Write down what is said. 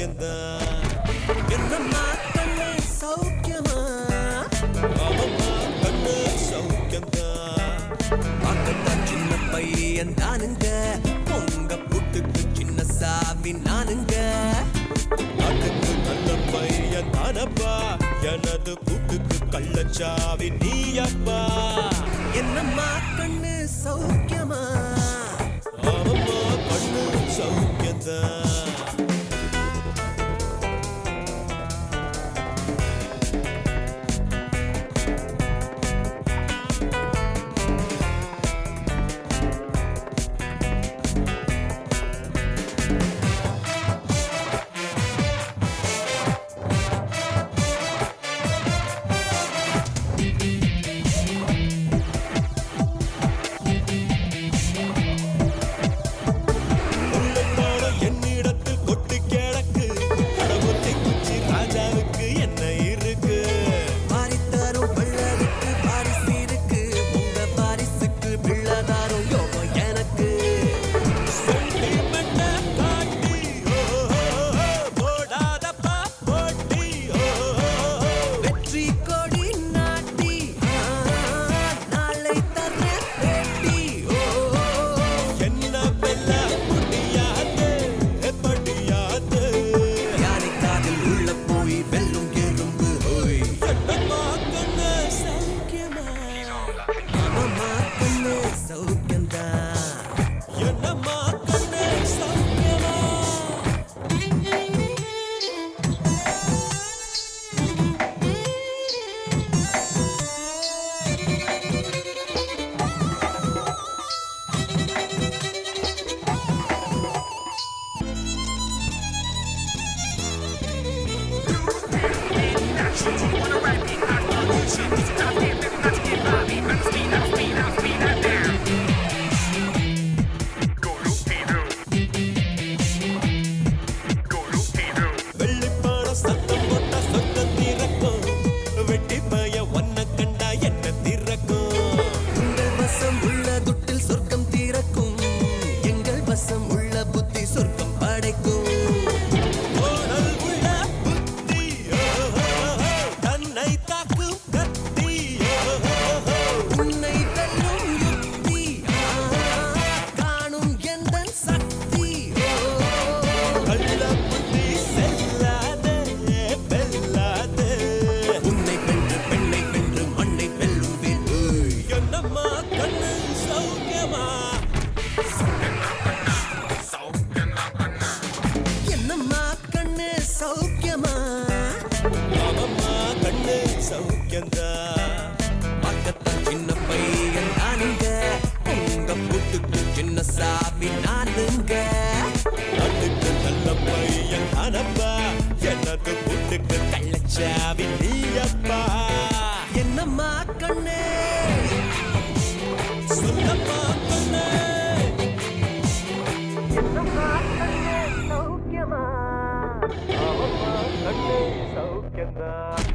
சௌக்கியந்தான். என்னம்மா கண்ணு சௌக்கியமா? ஆமம்மா கண்ணு சௌக்கியந்தான். பார்க்கத்தான் சின்ன பையன் தானுங்க, உங்க புட்டுக்கு சின்ன சாவி நானுங்க. நாட்டுக்கு நல்ல பையன் தானப்பா, எனது கூட்டுக்கு கள்ளச்சாவி நீயப்பா. என்னம்மா கண்ணு சௌக்கியமா? ஆமம்மா கண்ணு சௌக்கியந்தான். சின்ன பையன் நானுங்க, உங்க புட்டுக்கு சின்ன சாவி நானுங்க. நாட்டுக்கு நல்ல பையன் தானப்பா, எனது புட்டுக்கு கள்ளச்சாவி நீயப்பா. என்னம்மா கண்ணே சொல்லம்மா கண்ணே, என்னம்மா கண்ணே சௌக்கியமா? ஆமம்மா கண்ணே சௌக்கியந்தான்.